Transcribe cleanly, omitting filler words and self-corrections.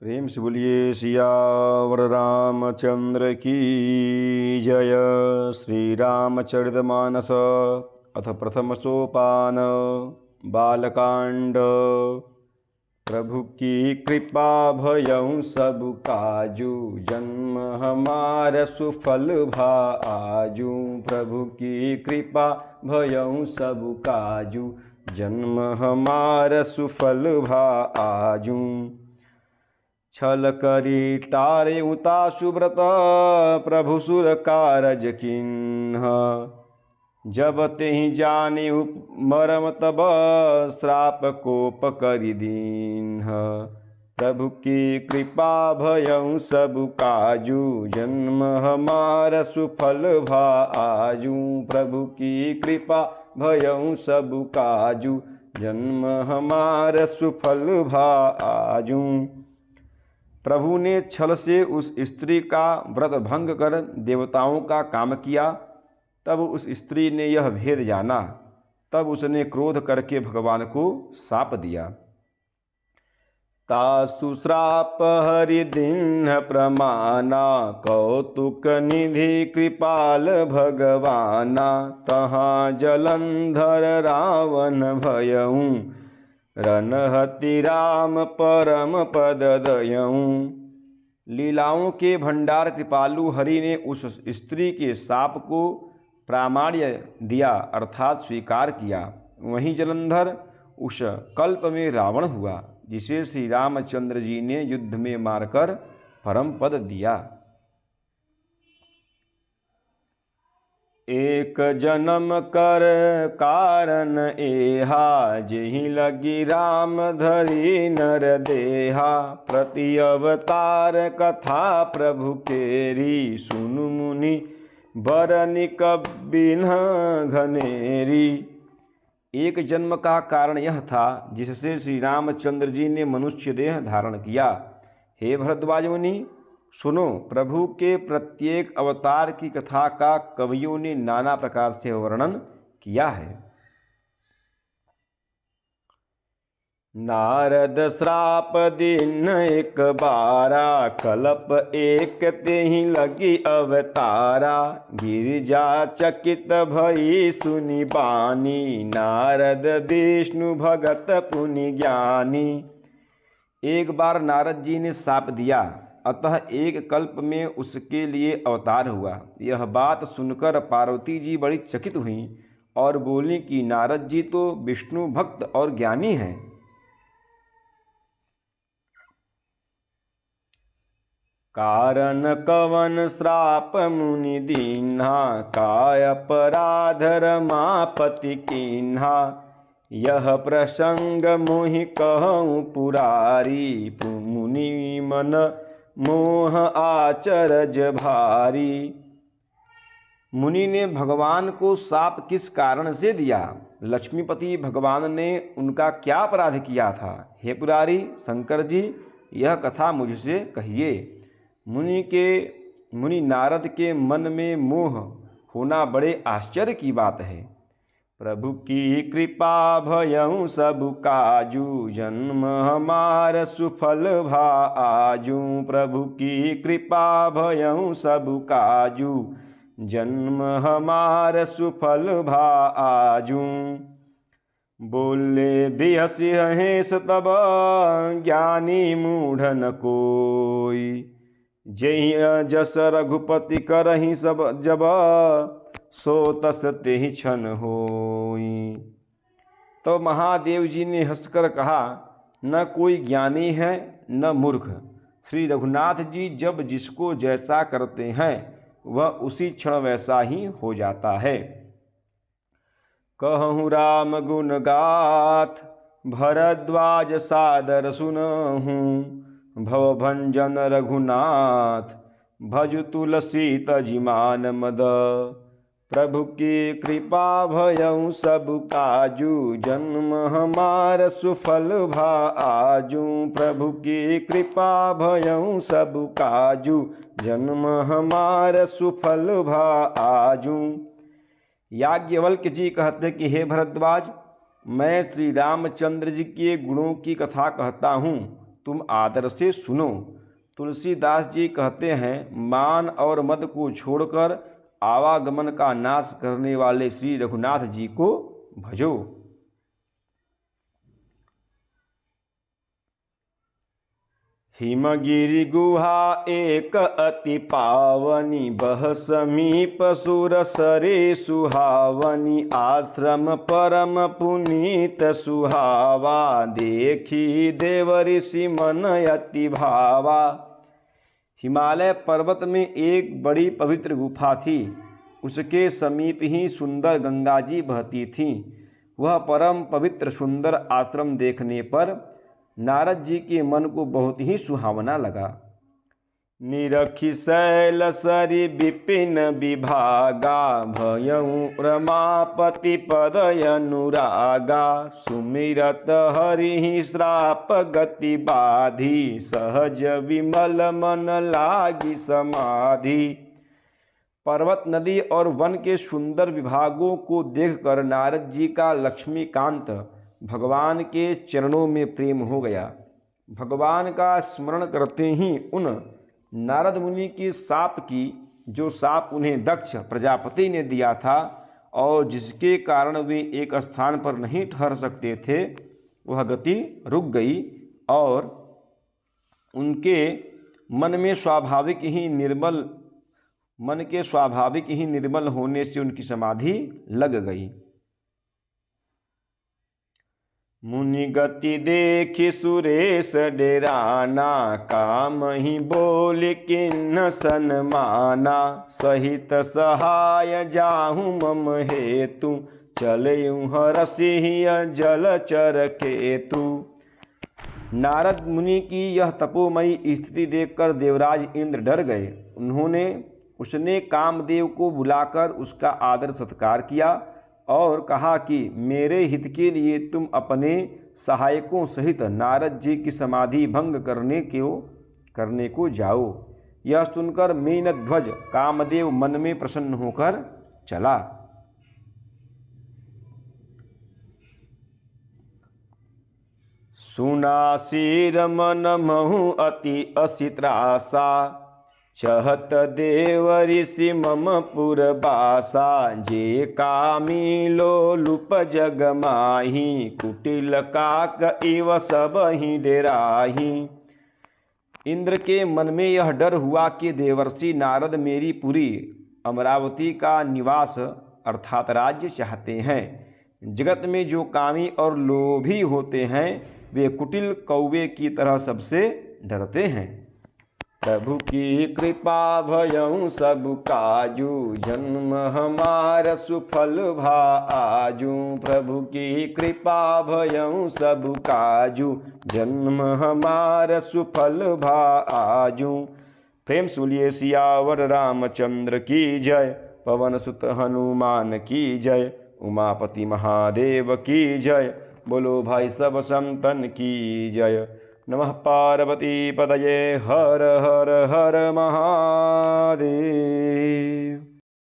प्रेम से बोलिए सियावर रामचंद्र की जय। श्री रामचरितमानस अथ प्रथम सोपान बालकांड। प्रभु की कृपा भयउ सब काजू, जन्म हमार सुफल भा आजू। प्रभु की कृपा भयउ सब काजू, जन्म हमार सुफल भा आजू। छल करी टारे उता सुव्रत, प्रभु सुर कारज किन्ह। जब तेहि जाने मरम तब, श्राप कोप करि दीन्ह। प्रभु की कृपा भयउ सब काजू, जन्म हमार सुफल भा आजू। प्रभु की कृपा भयउ सब काजू, जन्म हमार सुफल भा आजू। प्रभु ने छल से उस स्त्री का व्रत भंग कर देवताओं का काम किया। तब उस स्त्री ने यह भेद जाना। तब उसने क्रोध करके भगवान को शाप दिया। तासु श्राप हरि दीन्ह प्रमाना, कौतुक निधि कृपाल भगवाना। तहाँ जलंधर रावण भयउ, रनहति राम परम पद दयऊ। लीलाओं के भंडार कृपालु हरि ने उस स्त्री के शाप को प्रामाण्य दिया, अर्थात स्वीकार किया। वहीं जलंधर उस कल्प में रावण हुआ, जिसे श्री रामचंद्र जी ने युद्ध में मारकर परम पद दिया। एक जन्म कर कारण एहा, जेहि लगी राम धरी नर देहा। प्रति अवतार कथा प्रभु केरी, सुनु मुनि बरनिक बिन्ह घनेरी। एक जन्म का कारण यह था जिससे श्री रामचंद्र जी ने मनुष्य देह धारण किया। हे भरद्वाज मुनि, सुनो, प्रभु के प्रत्येक अवतार की कथा का कवियों ने नाना प्रकार से वर्णन किया है। नारद श्राप दिन एक बारा, कल्प एक तेहि लगी अवतारा। गिरिजा चकित भई सुनि बानी, नारद विष्णु भगत पुनि ज्ञानी। एक बार नारद जी ने शाप दिया, अतः एक कल्प में उसके लिए अवतार हुआ। यह बात सुनकर पार्वती जी बड़ी चकित हुईं और बोली कि नारद जी तो विष्णु भक्त और ज्ञानी हैं। कारण कवन श्राप मुनि दीन्हा, काय अपराध रमापति कीन्हा। यह प्रसंग मोहि कहूँ पुरारी, मुनि मन मोह आचरज भारी। मुनि ने भगवान को शाप किस कारण से दिया? लक्ष्मीपति भगवान ने उनका क्या अपराध किया था? हे पुरारी शंकर जी, यह कथा मुझसे कहिए। मुनि नारद के मन में मोह होना बड़े आश्चर्य की बात है। प्रभु की कृपा भयउ सब काजू, जन्म हमार सुफल भा आजू। प्रभु की कृपा भयउ सब काजू, जन्म हमार सुफल भा आजू। बोले बिहसि हेस तब, ज्ञानी मूढ़ न कोई। जहि जस रघुपति करहि सब जब, सो तस तेहि क्षण होई। तो महादेव जी ने हंसकर कहा, न कोई ज्ञानी है न मूर्ख। श्री रघुनाथ जी जब जिसको जैसा करते हैं वह उसी क्षण वैसा ही हो जाता है। कहूँ राम गुण गाथ, भरद्वाज सादर सुनहूँ। भवभंजन रघुनाथ, भज तुलसी तजिमान मद। प्रभु की कृपा भयउ सब काजू, जन्म हमार सुफल भा आजू। प्रभु की कृपा भयउ सब काजू, जन्म हमार सुफल भा आजू। याज्ञवल्क्य जी कहते कि हे भरद्वाज, मैं श्री रामचंद्र जी के गुणों की कथा कहता हूँ, तुम आदर से सुनो। तुलसीदास जी कहते हैं, मान और मद को छोड़कर आवागमन का नाश करने वाले श्री रघुनाथ जी को भजो। हिमगिरि गुहा एक अति पावनी, बह समीप सुर सरे सुहावनी। आश्रम परम पुनीत सुहावा, देखी देव ऋषि मन अति भावा। हिमालय पर्वत में एक बड़ी पवित्र गुफा थी। उसके समीप ही सुंदर गंगा जी बहती थीं। वह परम पवित्र सुंदर आश्रम देखने पर नारद जी के मन को बहुत ही सुहावना लगा। निरखि शैल सरि विपिन विभागा, भयउ रमापति पदय अनुरागा। सुमिरत हरि श्राप गति बाधी, सहज विमल मन लागी समाधि। पर्वत, नदी और वन के सुंदर विभागों को देखकर नारद जी का लक्ष्मीकांत भगवान के चरणों में प्रेम हो गया। भगवान का स्मरण करते ही उन नारद मुनि की साप की, जो साप उन्हें दक्ष प्रजापति ने दिया था और जिसके कारण वे एक स्थान पर नहीं ठहर सकते थे, वह गति रुक गई और उनके मन के स्वाभाविक ही निर्मल होने से उनकी समाधि लग गई। मुनि गति देखि सुरेश डेराना, काम ही बोल किन्न सन्माना। सहित सहाय जाहूँ मम हेतु, चलयूँ हरसिहि जलचर केतु। नारद मुनि की यह तपोमयी स्थिति देखकर देवराज इंद्र डर गए। उसने कामदेव को बुलाकर उसका आदर सत्कार किया और कहा कि मेरे हित के लिए तुम अपने सहायकों सहित नारद जी की समाधि भंग करने को जाओ। यह सुनकर मीनध्वज कामदेव मन में प्रसन्न होकर चला। सुनासीर मन महु अति असित्रासा, चहत देव ऋषि मम पुरबासा। जे कामी लोलुप जग माही, कुटिल काक इव सब ही डेराही। इंद्र के मन में यह डर हुआ कि देवर्षि नारद मेरी पुरी अमरावती का निवास अर्थात राज्य चाहते हैं। जगत में जो कामी और लोभी होते हैं वे कुटिल कौवे की तरह सबसे डरते हैं। प्रभु की कृपा भयउ सब काजू, जन्म हमार सुफल भा आजू। प्रभु की कृपा भयउ सब काजू, जन्म हमार सुफल भा आजू। प्रेम सुलिए सियावर रामचंद्र की जय, पवन सुत हनुमान की जय, उमापति महादेव की जय। बोलो भाई सब संतन की जय। नमः पार्वती पतये, हर हर हर महादेव।